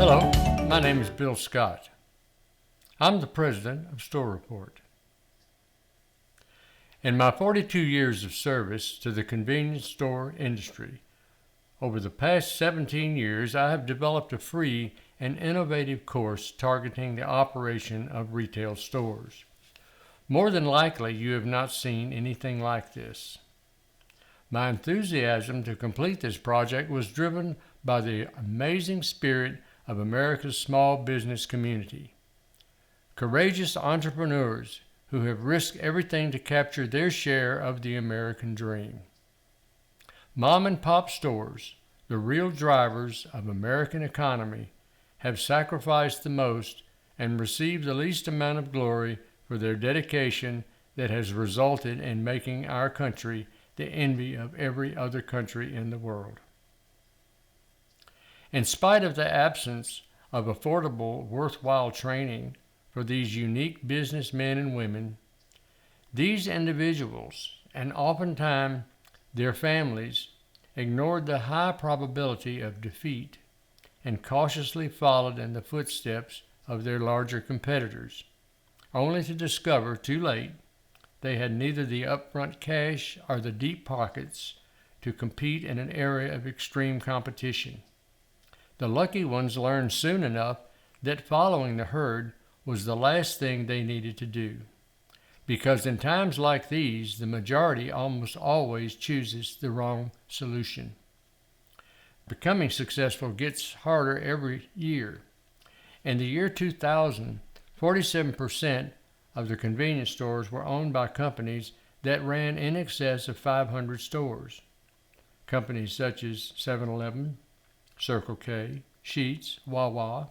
Hello, my name is Bill Scott. I'm the president of Store Report. In my 42 years of service to the convenience store industry, over the past 17 years, I have developed a free and innovative course targeting the operation of retail stores. More than likely, you have not seen anything like this. My enthusiasm to complete this project was driven by the amazing spirit of America's small business community. Courageous entrepreneurs who have risked everything to capture their share of the American dream. Mom and pop stores, the real drivers of American economy, have sacrificed the most and received the least amount of glory for their dedication that has resulted in making our country the envy of every other country in the world. In spite of the absence of affordable, worthwhile training for these unique businessmen and women, these individuals, and oftentimes their families, ignored the high probability of defeat and cautiously followed in the footsteps of their larger competitors, only to discover too late they had neither the upfront cash or the deep pockets to compete in an area of extreme competition. The lucky ones learned soon enough that following the herd was the last thing they needed to do, because in times like these, the majority almost always chooses the wrong solution. Becoming successful gets harder every year. In the year 2000, 47% of the convenience stores were owned by companies that ran in excess of 500 stores. Companies such as 7-Eleven, Circle K, Sheetz, Wawa,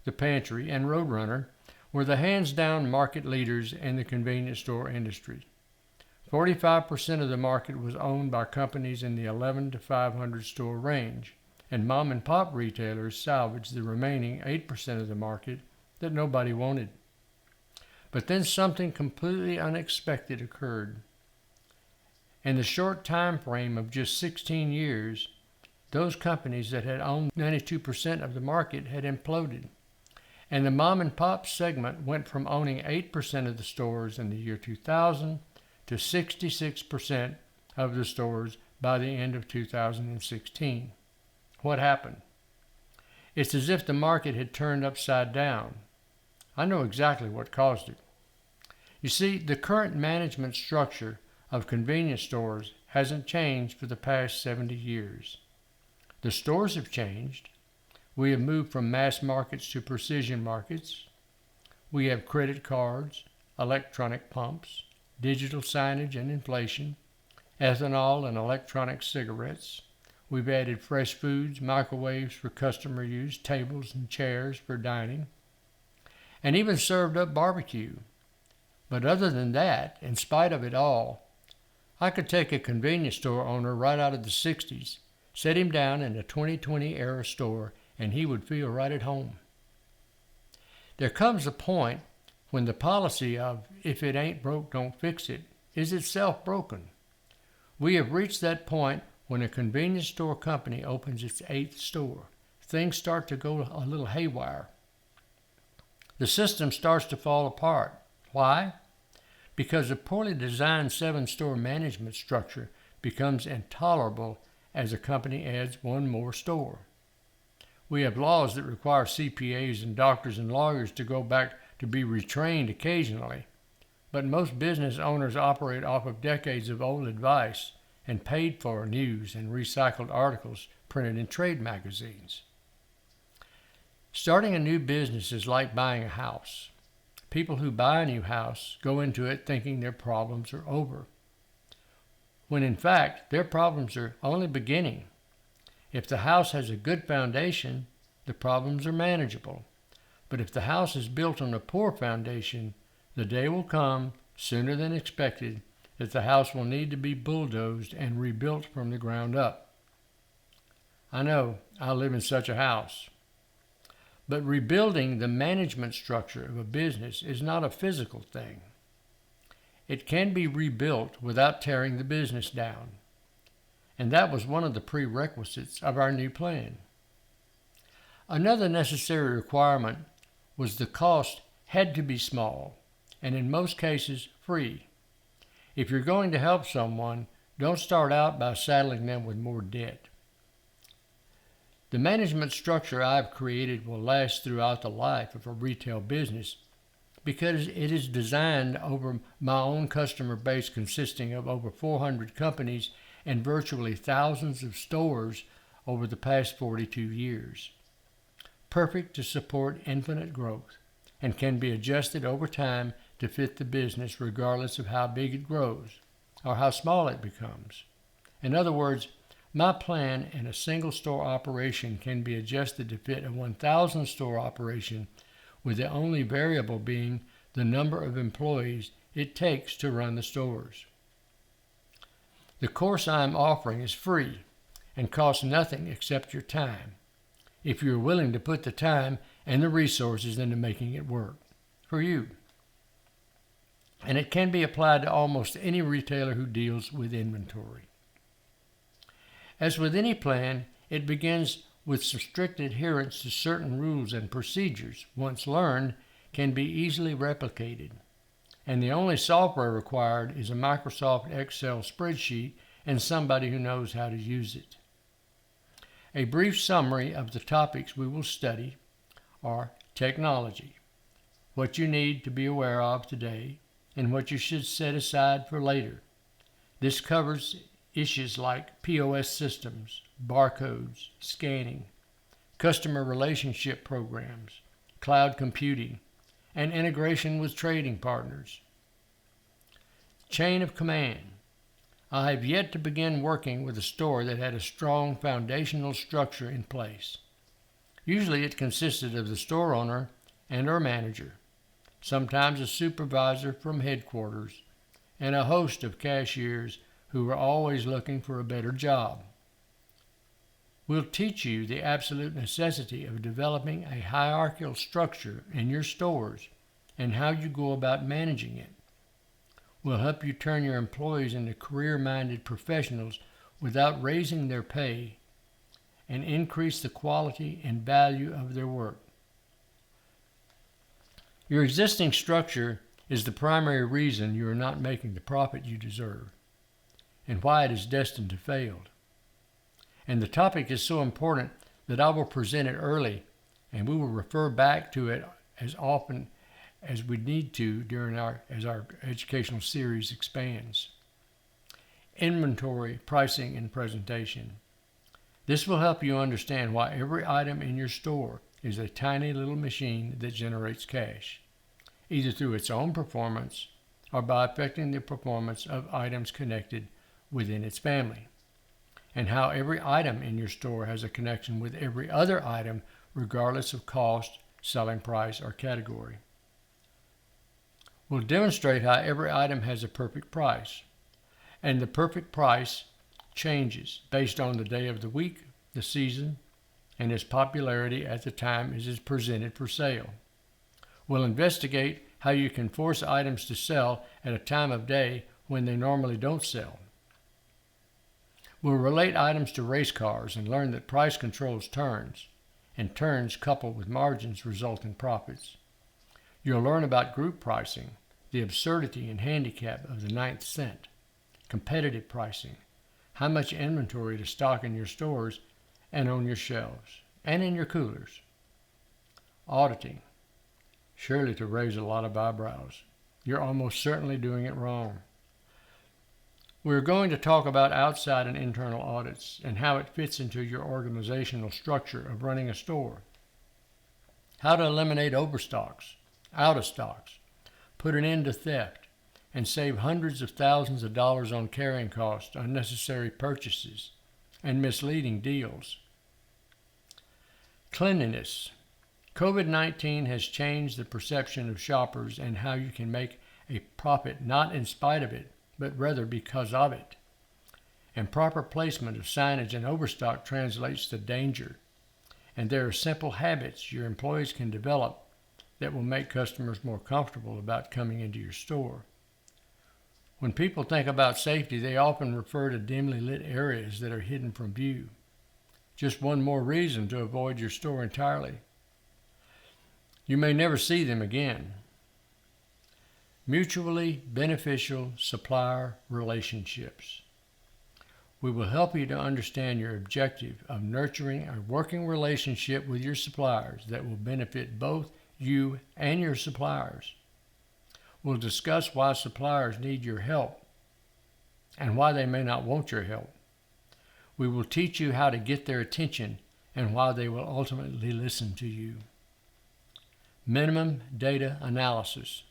The Pantry, and Roadrunner were the hands-down market leaders in the convenience store industry. 45% of the market was owned by companies in the 11 to 500 store range, and mom-and-pop retailers salvaged the remaining 8% of the market that nobody wanted. But then something completely unexpected occurred. In the short time frame of just 16 years, those companies that had owned 92% of the market had imploded, and the mom-and-pop segment went from owning 8% of the stores in the year 2000 to 66% of the stores by the end of 2016. What happened? It's as if the market had turned upside down. I know exactly what caused it. You see, the current management structure of convenience stores hasn't changed for the past 70 years. The stores have changed. We have moved from mass markets to precision markets. We have credit cards, electronic pumps, digital signage and inflation, ethanol and electronic cigarettes. We've added fresh foods, microwaves for customer use, tables and chairs for dining, and even served up barbecue. But other than that, in spite of it all, I could take a convenience store owner right out of the 60s, set him down in a 2020 era store, and he would feel right at home. There comes a point when the policy of if it ain't broke, don't fix it is itself broken. We have reached that point when a convenience store company opens its 8th store. Things start to go a little haywire. The system starts to fall apart. Why? Because a poorly designed 7-store management structure becomes intolerable as a company adds one more store. We have laws that require CPAs and doctors and lawyers to go back to be retrained occasionally, but most business owners operate off of decades of old advice and paid for news and recycled articles printed in trade magazines. Starting a new business is like buying a house. People who buy a new house go into it thinking their problems are over, when in fact their problems are only beginning. If the house has a good foundation, the problems are manageable. But if the house is built on a poor foundation, the day will come, sooner than expected, that the house will need to be bulldozed and rebuilt from the ground up. I know, I live in such a house. But rebuilding the management structure of a business is not a physical thing. It can be rebuilt without tearing the business down. And that was one of the prerequisites of our new plan. Another necessary requirement was the cost had to be small, and in most cases free. If you're going to help someone, don't start out by saddling them with more debt. The management structure I've created will last throughout the life of a retail business because it is designed over my own customer base consisting of over 400 companies and virtually thousands of stores over the past 42 years. Perfect to support infinite growth and can be adjusted over time to fit the business regardless of how big it grows or how small it becomes. In other words, my plan in a single store operation can be adjusted to fit a 1,000 store operation, with the only variable being the number of employees it takes to run the stores. The course I am offering is free and costs nothing except your time, if you are willing to put the time and the resources into making it work for you. And it can be applied to almost any retailer who deals with inventory. As with any plan, it begins with strict adherence to certain rules and procedures, once learned, can be easily replicated. And the only software required is a Microsoft Excel spreadsheet and somebody who knows how to use it. A brief summary of the topics we will study are technology, what you need to be aware of today, and what you should set aside for later. This covers issues like POS systems, barcodes, scanning, customer relationship programs, cloud computing, and integration with trading partners. Chain of command. I have yet to begin working with a store that had a strong foundational structure in place. Usually it consisted of the store owner and our manager, sometimes a supervisor from headquarters, and a host of cashiers who are always looking for a better job. We'll teach you the absolute necessity of developing a hierarchical structure in your stores and how you go about managing it. We'll help you turn your employees into career-minded professionals without raising their pay and increase the quality and value of their work. Your existing structure is the primary reason you are not making the profit you deserve, and why it is destined to fail. And the topic is so important that I will present it early, and we will refer back to it as often as we need to as our educational series expands. Inventory, pricing, and presentation. This will help you understand why every item in your store is a tiny little machine that generates cash, either through its own performance or by affecting the performance of items connected within its family, and how every item in your store has a connection with every other item regardless of cost, selling price, or category. We'll demonstrate how every item has a perfect price, and the perfect price changes based on the day of the week, the season, and its popularity at the time it is presented for sale. We'll investigate how you can force items to sell at a time of day when they normally don't sell. We'll relate items to race cars and learn that price controls turns, and turns coupled with margins result in profits. You'll learn about group pricing, the absurdity and handicap of the 9th cent, competitive pricing, how much inventory to stock in your stores and on your shelves, and in your coolers. Auditing, surely to raise a lot of eyebrows. You're almost certainly doing it wrong. We're going to talk about outside and internal audits and how it fits into your organizational structure of running a store. How to eliminate overstocks, out of stocks, put an end to theft, and save hundreds of thousands of dollars on carrying costs, unnecessary purchases, and misleading deals. Cleanliness. COVID-19 has changed the perception of shoppers and how you can make a profit not in spite of it, but rather because of it. And proper placement of signage and overstock translates to danger. And there are simple habits your employees can develop that will make customers more comfortable about coming into your store. When people think about safety, they often refer to dimly lit areas that are hidden from view. Just one more reason to avoid your store entirely. You may never see them again. Mutually beneficial supplier relationships. We will help you to understand your objective of nurturing a working relationship with your suppliers that will benefit both you and your suppliers. We'll discuss why suppliers need your help and why they may not want your help. We will teach you how to get their attention and why they will ultimately listen to you. Minimum data analysis.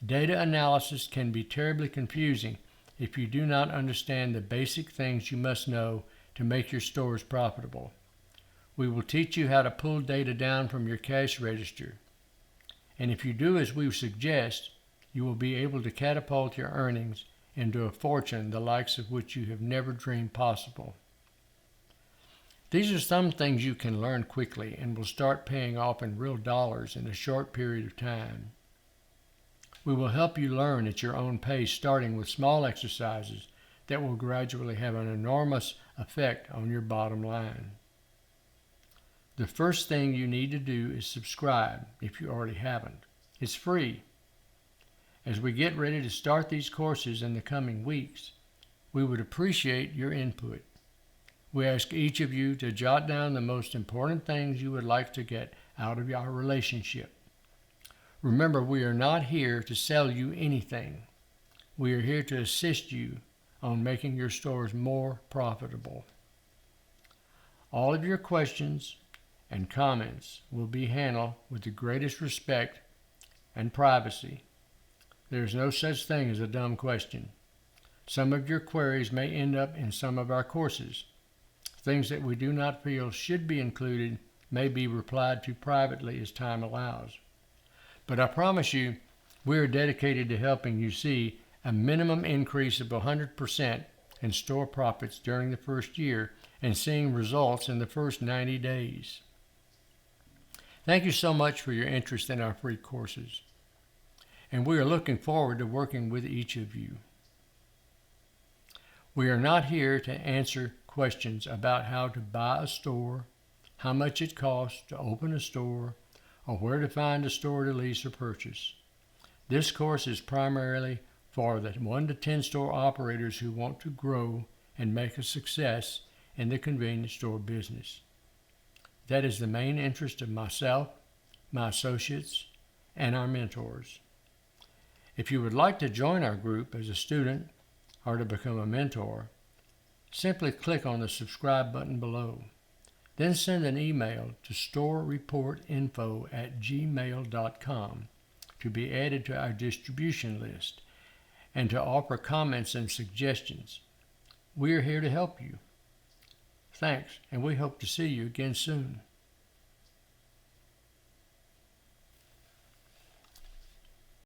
Data analysis can be terribly confusing if you do not understand the basic things you must know to make your stores profitable. We will teach you how to pull data down from your cash register. And if you do as we suggest, you will be able to catapult your earnings into a fortune the likes of which you have never dreamed possible. These are some things you can learn quickly and will start paying off in real dollars in a short period of time. We will help you learn at your own pace, starting with small exercises that will gradually have an enormous effect on your bottom line. The first thing you need to do is subscribe if you already haven't. It's free. As we get ready to start these courses in the coming weeks, we would appreciate your input. We ask each of you to jot down the most important things you would like to get out of our relationship. Remember, we are not here to sell you anything. We are here to assist you on making your stores more profitable. All of your questions and comments will be handled with the greatest respect and privacy. There is no such thing as a dumb question. Some of your queries may end up in some of our courses. Things that we do not feel should be included may be replied to privately as time allows. But I promise you, we are dedicated to helping you see a minimum increase of 100% in store profits during the first year and seeing results in the first 90 days. Thank you so much for your interest in our free courses, and we are looking forward to working with each of you. We are not here to answer questions about how to buy a store, how much it costs to open a store, or where to find a store to lease or purchase. This course is primarily for the 1 to 10 store operators who want to grow and make a success in the convenience store business. That is the main interest of myself, my associates, and our mentors. If you would like to join our group as a student or to become a mentor, simply click on the subscribe button below. Then send an email to storereportinfo@gmail.com to be added to our distribution list and to offer comments and suggestions. We are here to help you. Thanks, and we hope to see you again soon.